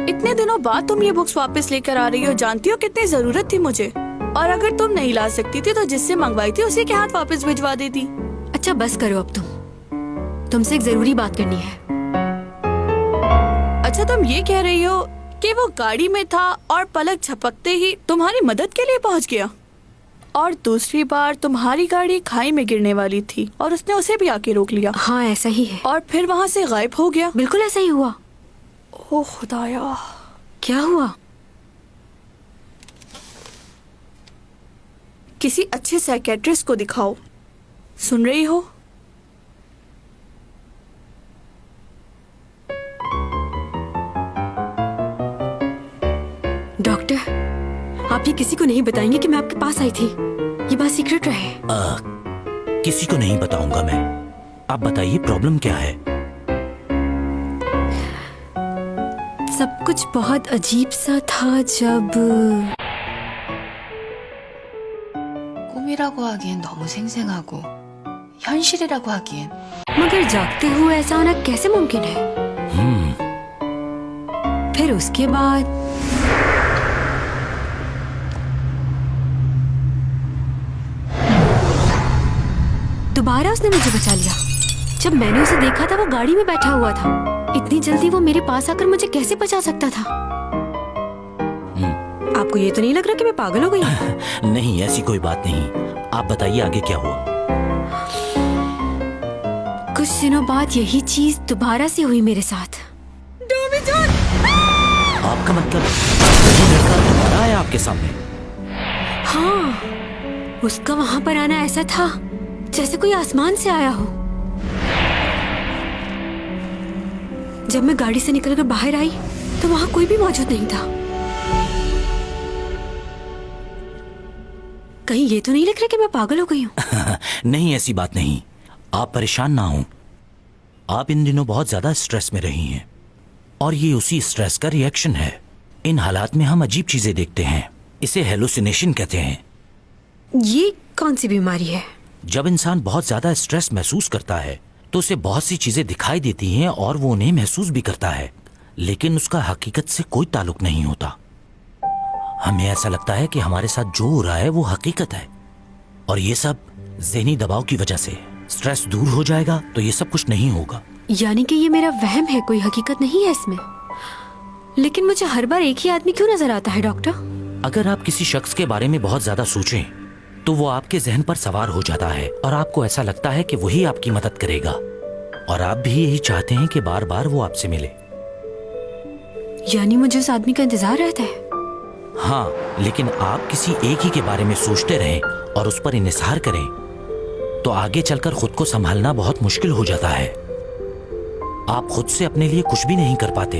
इतने दिनों बाद तुम ये बुक्स वापस लेकर आ रही हो। जानती हो कितनी जरूरत थी मुझे, और अगर तुम नहीं ला सकती थी तो जिससे मंगवाई थी उसी के हाथ वापस भिजवा देती। अच्छा बस करो अब तुमसे एक जरूरी बात करनी है। अच्छा, तुम ये कह रही हो कि वो गाड़ी में था और पलक झपकते ही तुम्हारी मदद के लिए पहुंच गया, और दूसरी बार तुम्हारी गाड़ी खाई में गिरने वाली थी और उसने उसे भी आके रोक लिया? हाँ ऐसा ही है। और फिर वहाँ से गायब हो गया? बिल्कुल ऐसा ही हुआ। ओह खुदाया, क्या हुआ? किसी अच्छे साइकेट्रिस्ट को दिखाओ। सुन रही हो? डॉक्टर, आप ये किसी को नहीं बताएंगे कि मैं आपके पास आई थी? ये बात सीक्रेट रहे। किसी को नहीं बताऊंगा मैं। आप बताइए प्रॉब्लम क्या है? सब कुछ बहुत अजीब सा था जब 꿈이라고 하기엔 너무 생생하고 현실이라고 하기엔 मगर जागते हुए ऐसा होना कैसे मुमकिन है? फिर उसके बाद दोबारा उसने मुझे बचा लिया। जब मैंने उसे देखा था वो गाड़ी में बैठा हुआ था। इतनी जल्दी वो मेरे पास आकर मुझे कैसे बचा सकता था? आपको ये तो नहीं लग रहा कि मैं पागल हो गई? नहीं, ऐसी कोई बात नहीं। आप बताइए आगे क्या हुआ? कुछ दिनों बाद यही चीज दोबारा से हुई मेरे साथ। डॉमी जॉन! आपका मतलब वही लड़का दोबारा आया आपके सामने? हाँ, उसका वहां पर आना ऐसा था जैसे कोई आसमान से आया हो। जब मैं गाड़ी से निकलकर बाहर आई तो वहां कोई भी मौजूद नहीं था। कहीं ये तो नहीं लग रहा कि मैं पागल हो गई हूँ? नहीं, ऐसी बात नहीं। आप परेशान ना हो। आप इन दिनों बहुत ज्यादा स्ट्रेस में रही हैं और ये उसी स्ट्रेस का रिएक्शन है। इन हालात में हम अजीब चीजें देखते हैं, इसे हेलुसिनेशन कहते हैं। ये कौन सी बीमारी है? जब इंसान बहुत ज्यादा स्ट्रेस महसूस करता है तो उसे बहुत सी चीजें दिखाई देती हैं और वो उन्हें महसूस भी करता है, लेकिन उसका हकीकत से कोई ताल्लुक नहीं होता। हमें ऐसा लगता है कि हमारे साथ जो हो रहा है वो हकीकत है, और ये सब ज़हनी दबाव की वजह से। स्ट्रेस दूर हो जाएगा तो ये सब कुछ नहीं होगा। यानी कि ये मेरा वहम है, कोई हकीकत नहीं है इसमें। लेकिन मुझे हर बार एक ही आदमी क्यों नजर आता है डॉक्टर? अगर आप किसी शख्स के बारे में बहुत ज्यादा सोचें तो वो आपके जहन पर सवार हो जाता है और आपको ऐसा लगता है कि वही आपकी मदद करेगा, और आप भी यही चाहते हैं कि बार बार वो आपसे मिले। यानी मुझे उस आदमी का इंतजार रहता है? हाँ, लेकिन आप किसी एक ही के बारे में सोचते रहें और उस पर इन्हिसार करें तो आगे चलकर खुद को संभालना बहुत मुश्किल हो जाता है। आप खुद से अपने लिए कुछ भी नहीं कर पाते।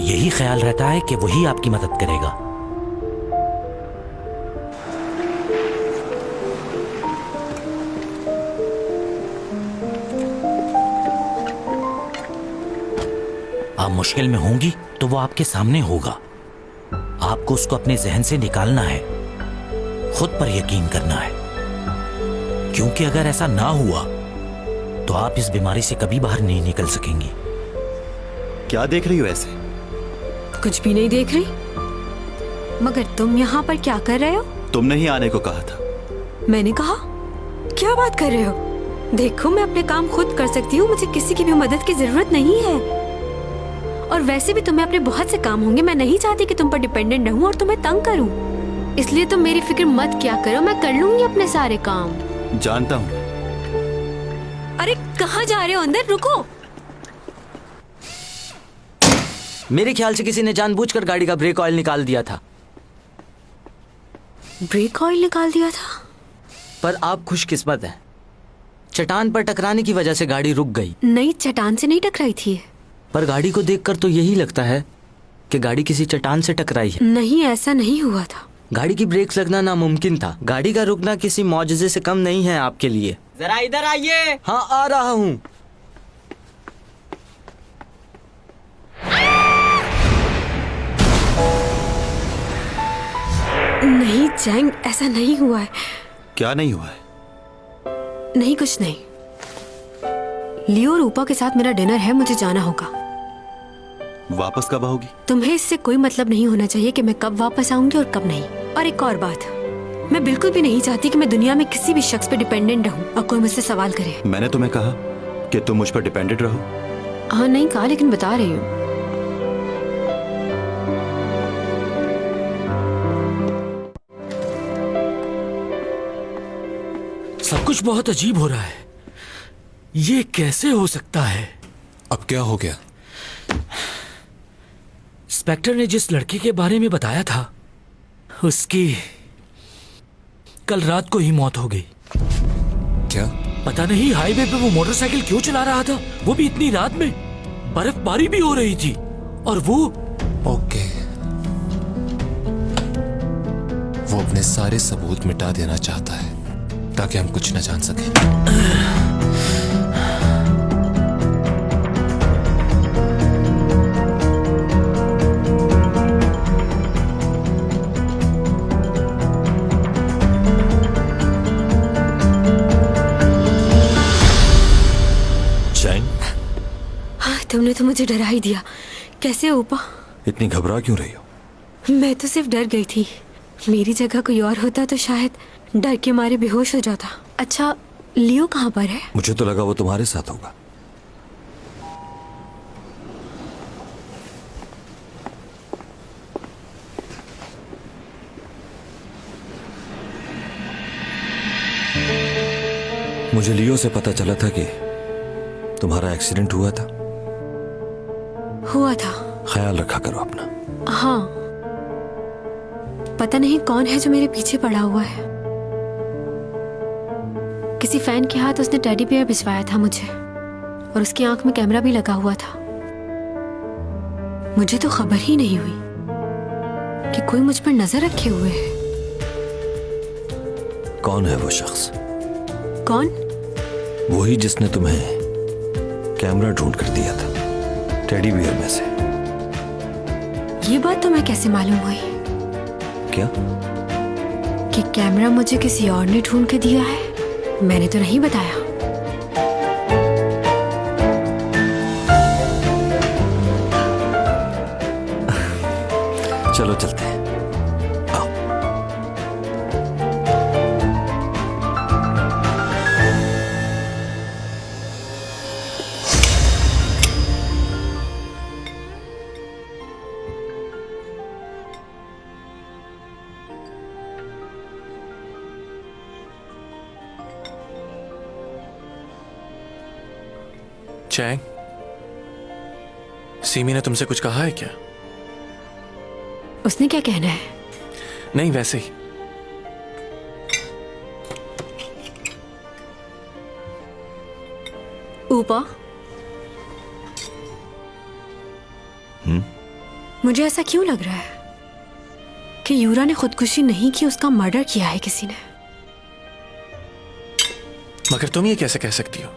यही ख्याल रहता है कि वही आपकी मदद करेगा। आप मुश्किल में होंगी तो वो आपके सामने होगा। आपको उसको अपने जहन से निकालना है, खुद पर यकीन करना है, क्योंकि अगर ऐसा ना हुआ तो आप इस बीमारी से कभी बाहर नहीं निकल सकेंगी। क्या देख रही हो ऐसे? कुछ भी नहीं देख रही। मगर तुम यहाँ पर क्या कर रहे हो? तुमने ही आने को कहा था। मैंने कहा? क्या बात कर रहे हो? देखो, मैं अपने काम खुद कर सकती हूँ, मुझे किसी की भी मदद की जरूरत नहीं है। और वैसे भी तुम्हें अपने बहुत से काम होंगे। मैं नहीं चाहती कि तुम पर डिपेंडेंट रहूं और तुम्हें तंग करूं। इसलिए तुम मेरी फिक्र मत किया करो, मैं कर लूंगी अपने सारे काम। जानता हूँ। अरे कहाँ जा रहे हो? अंदर रुको। मेरे ख्याल से किसी ने जानबूझकर गाड़ी का ब्रेक ऑयल निकाल दिया था। ब्रेक ऑयल निकाल दिया था? पर आप खुशकिस्मत हैं, चट्टान पर टकराने की वजह से गाड़ी रुक गई। नहीं, चट्टान से नहीं टकराई थी। पर गाड़ी को देखकर तो यही लगता है कि गाड़ी किसी चट्टान से टकराई है। नहीं, ऐसा नहीं हुआ था। गाड़ी की ब्रेक्स लगना नामुमकिन था। गाड़ी का रुकना किसी मौजज़े से कम नहीं है आपके लिए। जरा इधर आइए। हाँ, आ रहा हूँ। नहीं चैंग, ऐसा नहीं हुआ है। क्या नहीं हुआ है? नहीं, कुछ नहीं। लियो और ऊपा के साथ मेरा डिनर है, मुझे जाना होगा। वापस कब आओगी? तुम्हें इससे कोई मतलब नहीं होना चाहिए कि मैं कब वापस आऊंगी और कब नहीं। और एक और बात, मैं बिल्कुल भी नहीं चाहती कि मैं दुनिया में किसी भी शख्स पे डिपेंडेंट रहूं और कोई मुझसे सवाल करे। मैंने तुम्हें कहा कि तुम मुझ पर डिपेंडेंट रहो। हाँ, नहीं कहा, लेकिन बता रही हूँ। सब कुछ बहुत अजीब हो रहा है। ये कैसे हो सकता है? अब क्या हो गया? इंस्पेक्टर ने जिस लड़के के बारे में बताया था उसकी कल रात को ही मौत हो गई। क्या? पता नहीं हाईवे पे वो मोटरसाइकिल क्यों चला रहा था, वो भी इतनी रात में। बर्फबारी भी हो रही थी और वो ओके, वो अपने सारे सबूत मिटा देना चाहता है ताकि हम कुछ न जान सकें। तुमने तो मुझे डरा ही दिया। कैसे हो ऊपा? इतनी घबरा क्यों रही हो? मैं तो सिर्फ डर गई थी। मेरी जगह कोई और होता तो शायद डर के मारे बेहोश हो जाता। अच्छा, लियो कहाँ पर है? मुझे तो लगा वो तुम्हारे साथ होगा। मुझे लियो से पता चला था कि तुम्हारा एक्सीडेंट हुआ था। हुआ था। ख्याल रखा करो अपना। हाँ, पता नहीं कौन है जो मेरे पीछे पड़ा हुआ है। किसी फैन के हाथ उसने टेडी बियर भिजवाया था मुझे, और उसकी आंख में कैमरा भी लगा हुआ था। मुझे तो खबर ही नहीं हुई कि कोई मुझ पर नजर रखे हुए है। कौन है वो शख्स? कौन? वही जिसने तुम्हें कैमरा ढूंढ कर दिया था टेडी बियर में से। ये बात तो मैं कैसे मालूम हुई क्या? कि कैमरा मुझे किसी और ने ढूंढ के दिया है? मैंने तो नहीं बताया। चलो चलते हैं। चैंग, सीमी ने तुमसे कुछ कहा है क्या? उसने क्या कहना है? नहीं, वैसे ही। ऊपा, मुझे ऐसा क्यों लग रहा है कि यूरा ने खुदकुशी नहीं की, उसका मर्डर किया है किसी ने। मगर तुम ये कैसे कह सकती हो?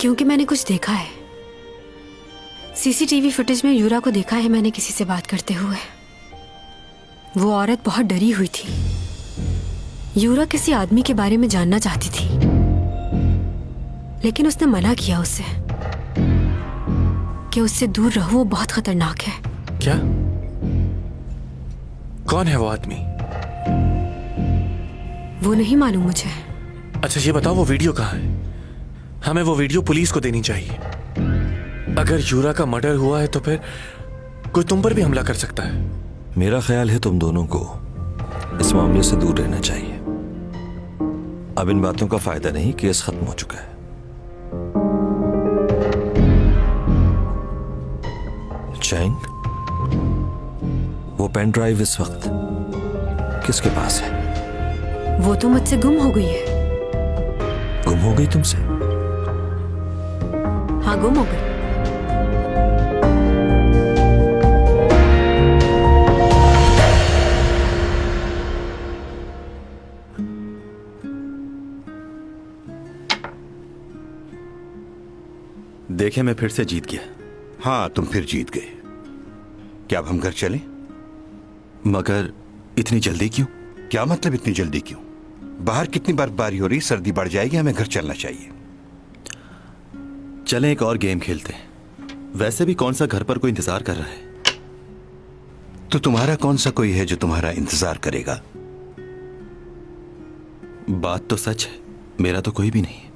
क्योंकि मैंने कुछ देखा है। सीसीटीवी फुटेज में यूरा को देखा है मैंने किसी से बात करते हुए। वो औरत बहुत डरी हुई थी। यूरा किसी आदमी के बारे में जानना चाहती थी, लेकिन उसने मना किया उससे कि उससे दूर रहो, वो बहुत खतरनाक है। क्या? कौन है वो आदमी? वो नहीं मालूम मुझे। अच्छा ये बताओ, वो वीडियो कहाँ है? हमें वो वीडियो पुलिस को देनी चाहिए। अगर यूरा का मर्डर हुआ है तो फिर कोई तुम पर भी हमला कर सकता है। मेरा ख्याल है तुम दोनों को इस मामले से दूर रहना चाहिए। अब इन बातों का फायदा नहीं, केस खत्म हो चुका है। चैंग, वो पेन ड्राइव इस वक्त किसके पास है? वो तो मुझसे गुम हो गई है। गुम हो गई तुमसे? हाँ, गुम हो गई। देखे, मैं फिर से जीत गया। हाँ, तुम फिर जीत गए। क्या अब हम घर चलें? मगर इतनी जल्दी क्यों? क्या मतलब इतनी जल्दी क्यों? बाहर कितनी बर्फबारी हो रही, सर्दी बढ़ जाएगी, हमें घर चलना चाहिए। चलें एक और गेम खेलते हैं। वैसे भी कौन सा घर पर कोई इंतजार कर रहा है? तो तुम्हारा कौन सा कोई है जो तुम्हारा इंतजार करेगा? बात तो सच है, मेरा तो कोई भी नहीं है।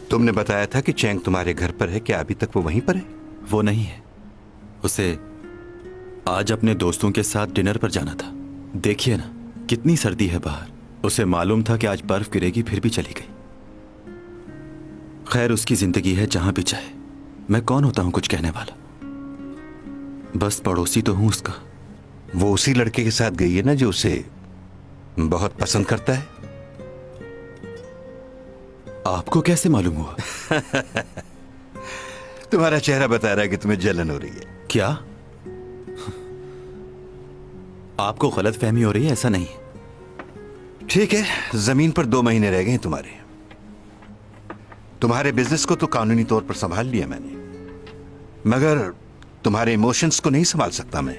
तुमने बताया था कि चैंग तुम्हारे घर पर है, क्या अभी तक वो वहीं पर है? वो नहीं है, उसे आज अपने दोस्तों के साथ डिनर पर जाना था। देखिए ना कितनी सर्दी है बाहर। उसे मालूम था कि आज बर्फ गिरेगी, फिर भी चली गई। खैर, उसकी जिंदगी है, जहां भी चाहे। मैं कौन होता हूं कुछ कहने वाला? बस पड़ोसी तो हूं उसका। वो उसी लड़के के साथ गई है ना जो उसे बहुत पसंद करता है। आपको कैसे मालूम हुआ? तुम्हारा चेहरा बता रहा है कि तुम्हें जलन हो रही है। क्या? आपको गलत फहमी हो रही है? ऐसा नहीं। ठीक है, जमीन पर 2 महीने रह गए हैं तुम्हारे बिजनेस को तो कानूनी तौर पर संभाल लिया मैंने, मगर तुम्हारे इमोशंस को नहीं संभाल सकता मैं।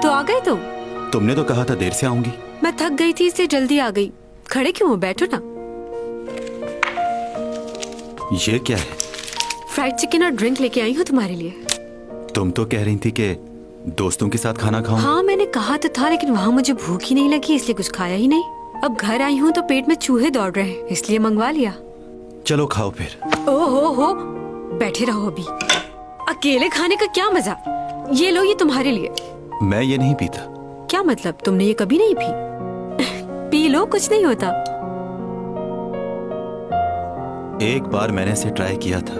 तो आ गए तुम? तुमने तो कहा था देर से आऊंगी। मैं थक गई थी इसलिए जल्दी आ गई। खड़े क्यों हो? बैठो ना। ये क्या है? फ्राइड चिकन और ड्रिंक लेके आई हूँ तुम्हारे लिए। तुम तो कह रही थी कि दोस्तों के साथ खाना खाऊं। हाँ, मैंने कहा तो था, लेकिन वहाँ मुझे भूख ही नहीं लगी, इसलिए कुछ खाया ही नहीं। अब घर आई हूँ तो पेट में चूहे दौड़ रहे हैं, इसलिए मंगवा लिया। चलो खाओ फिर। ओहो, बैठे रहो। अभी अकेले खाने का क्या मजा। ये लो, ये तुम्हारे लिए। मैं ये नहीं पीता। क्या मतलब, तुमने ये कभी नहीं पी? पी लो, कुछ नहीं होता। एक बार मैंने इसे ट्राई किया था।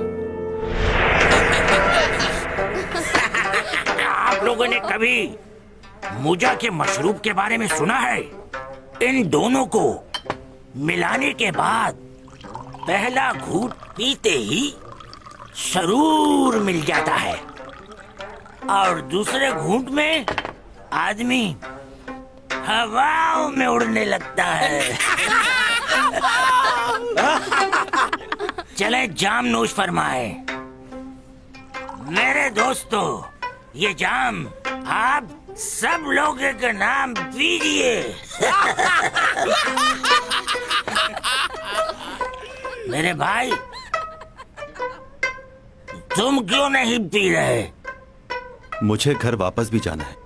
आप लोगों ने कभी मुजा के मशरूब के बारे में सुना है? इन दोनों को मिलाने के बाद पहला घूंट पीते ही सरूर मिल जाता है और दूसरे घूंट में आदमी हवाओं में उड़ने लगता है। चले जाम नोश फरमाए। मेरे दोस्तों, ये जाम आप सब लोगों के नाम पीजिए। मेरे भाई, तुम क्यों नहीं पी रहे? मुझे घर वापस भी जाना है।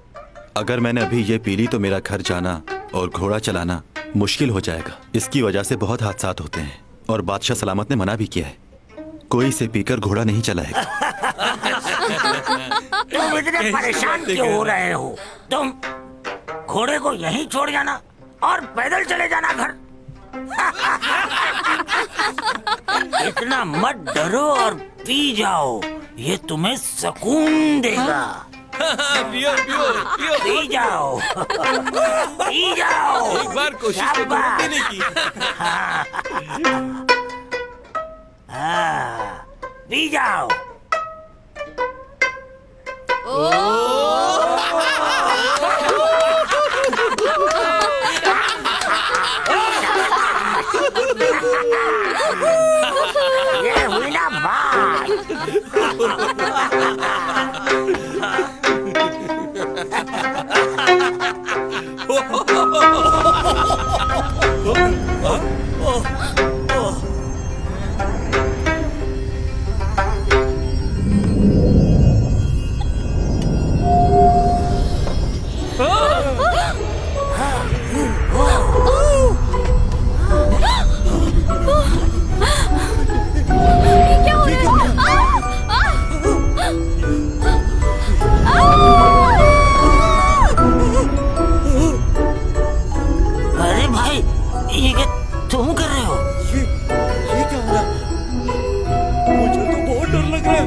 अगर मैंने अभी ये पी ली तो मेरा घर जाना और घोड़ा चलाना मुश्किल हो जाएगा। इसकी वजह से बहुत हादसात होते हैं और बादशाह सलामत ने मना भी किया है, कोई इसे पीकर घोड़ा नहीं चलाएगा। तुम इतने परेशान क्यों हो रहे हो? तुम घोड़े को यहीं छोड़ जाना और पैदल चले जाना घर। इतना मत डरो और पी जाओ, ये तुम्हें सुकून देगा। पियो पियो पियो, पी जाओ, पी जाओ। एक बार कोशिश तो करो पीने की। हाँ, पी जाओ। ये हुई ना बात। अरे भाई, ये क्या तुम कर रहे हो? ये क्या हो रहा है? मुझे तो बहुत डर लग रहा है।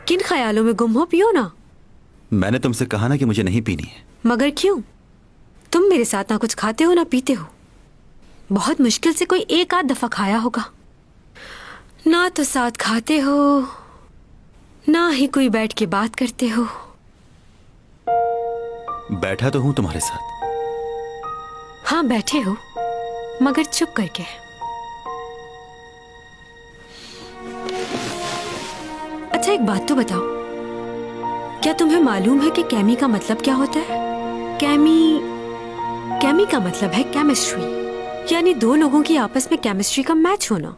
किन ख्यालों में गुम हो? पियो ना। मैंने तुमसे कहा ना कि मुझे नहीं पीनी है। मगर क्यों? तुम मेरे साथ ना कुछ खाते हो ना पीते हो। बहुत मुश्किल से कोई एक आध दफा खाया होगा। ना तो साथ खाते हो, ना ही कोई बैठ के बात करते हो। बैठा तो हूं तुम्हारे साथ। हाँ बैठे हो, मगर चुप करके। अच्छा एक बात तो बताओ, क्या तुम्हें मालूम है कि कैमी का मतलब क्या होता है? कैमी का मतलब है केमिस्ट्री, यानी दो लोगों की आपस में केमिस्ट्री का मैच होना।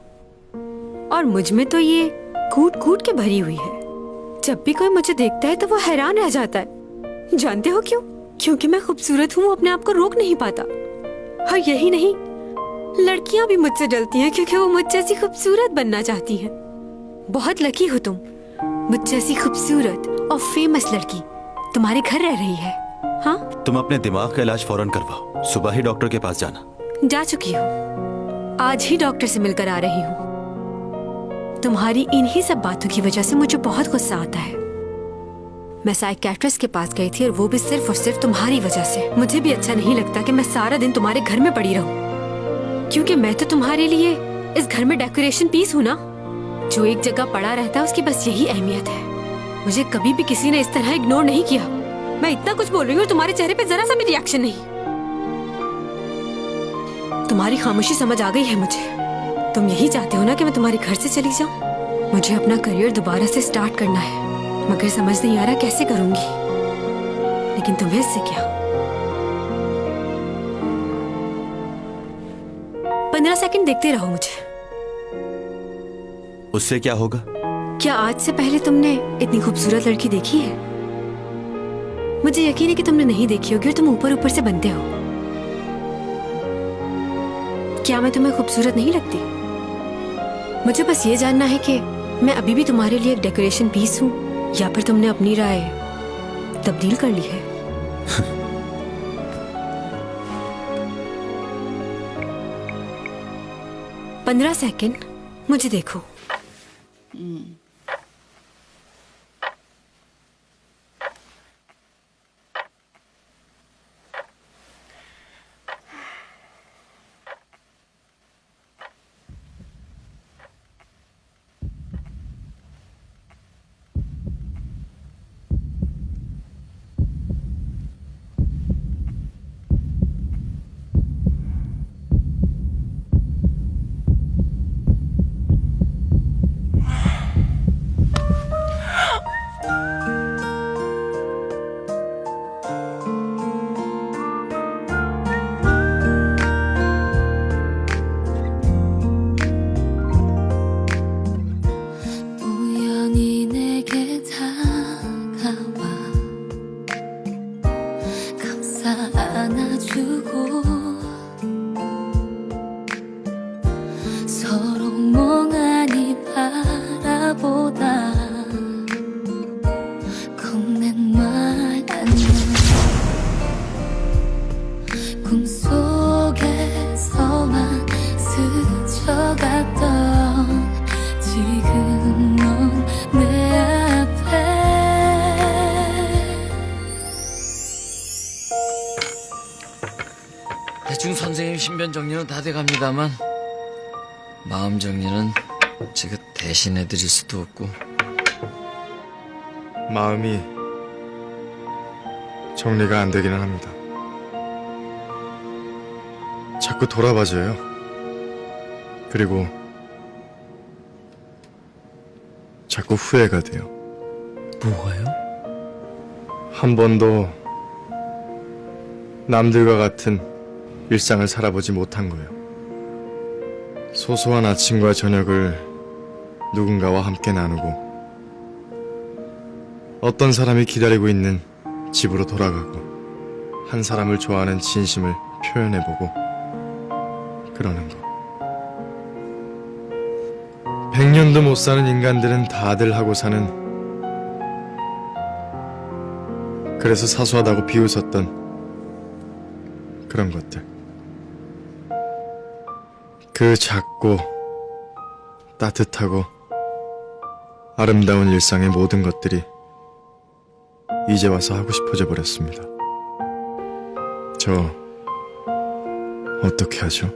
और मुझ में तो ये कूट कूट के भरी हुई है। जब भी कोई मुझे देखता है तो वो हैरान रह जाता है। जानते हो क्यों? क्योंकि मैं खूबसूरत हूँ, अपने आप को रोक नहीं पाता। और यही नहीं, लड़कियां भी मुझसे जलती हैं क्योंकि वो मुझ जैसी खूबसूरत बनना चाहती हैं। बहुत लकी हो तुम, मुझ जैसी खूबसूरत और फेमस लड़की तुम्हारे घर रह रही है। हाँ, तुम अपने दिमाग का इलाज फौरन करवाओ। सुबह ही डॉक्टर के पास जाना। जा चुकी हूँ, आज ही डॉक्टर से मिलकर आ रही हूँ। तुम्हारी इन्हीं सब बातों की वजह से मुझे बहुत गुस्सा आता है। मैं साइकियाट्रिस्ट के पास गई थी और वो भी सिर्फ और सिर्फ तुम्हारी वजह से। मुझे भी अच्छा नहीं लगता कि मैं सारा दिन तुम्हारे घर में पड़ी रहूं, क्योंकि मैं तो तुम्हारे लिए इस घर में डेकोरेशन पीस हूँ ना। जो एक जगह पड़ा रहता है उसकी बस यही अहमियत है। मुझे कभी भी किसी ने इस तरह इग्नोर नहीं किया। मैं इतना कुछ बोल रही हूँ और तुम्हारे चेहरे पे जरा सा भी रिएक्शन नहीं। तुम्हारी खामोशी समझ आ गई है मुझे। तुम यही चाहते हो ना कि मैं तुम्हारे घर से चली जाऊं? मुझे अपना करियर दोबारा से स्टार्ट करना है, मगर समझ नहीं आ रहा कैसे करूंगी। लेकिन तुम्हें इससे क्या? 15 सेकंड देखते रहो मुझे। उससे क्या होगा? क्या आज से पहले तुमने इतनी खूबसूरत लड़की देखी है? मुझे यकीन है कि तुमने नहीं देखी होगी और तुम ऊपर ऊपर से बनते हो। क्या मैं तुम्हें खूबसूरत नहीं लगती? मुझे बस ये जानना है कि मैं अभी भी तुम्हारे लिए एक डेकोरेशन पीस हूँ या फिर तुमने अपनी राय तब्दील कर ली है। पंद्रह सेकंड, मुझे देखो। 우연히 내게 다가와 감싸 안아주고 서로 멍하니 바라보다 건넨 말 안녕 꿈속에서만 스쳐갔던 지금 넌 내 앞에 대충 선생님 신변 정리는 다 돼갑니다만 마음 정리는 제가 대신해드릴 수도 없고. 마음이 정리가 안 되기는 합니다. 자꾸 돌아봐져요. 그리고 자꾸 후회가 돼요. 뭐가요? 한 번도 남들과 같은 일상을 살아보지 못한 거예요. 소소한 아침과 저녁을 누군가와 함께 나누고 어떤 사람이 기다리고 있는 집으로 돌아가고 한 사람을 좋아하는 진심을 표현해보고 그러는 거. 100년도 못 사는 인간들은 다들 하고 사는, 그래서 사소하다고 비웃었던 그런 것들. 그 작고 따뜻하고 아름다운 일상의 모든 것들이 이제 와서 하고 싶어져 버렸습니다. 저 어떻게 하죠?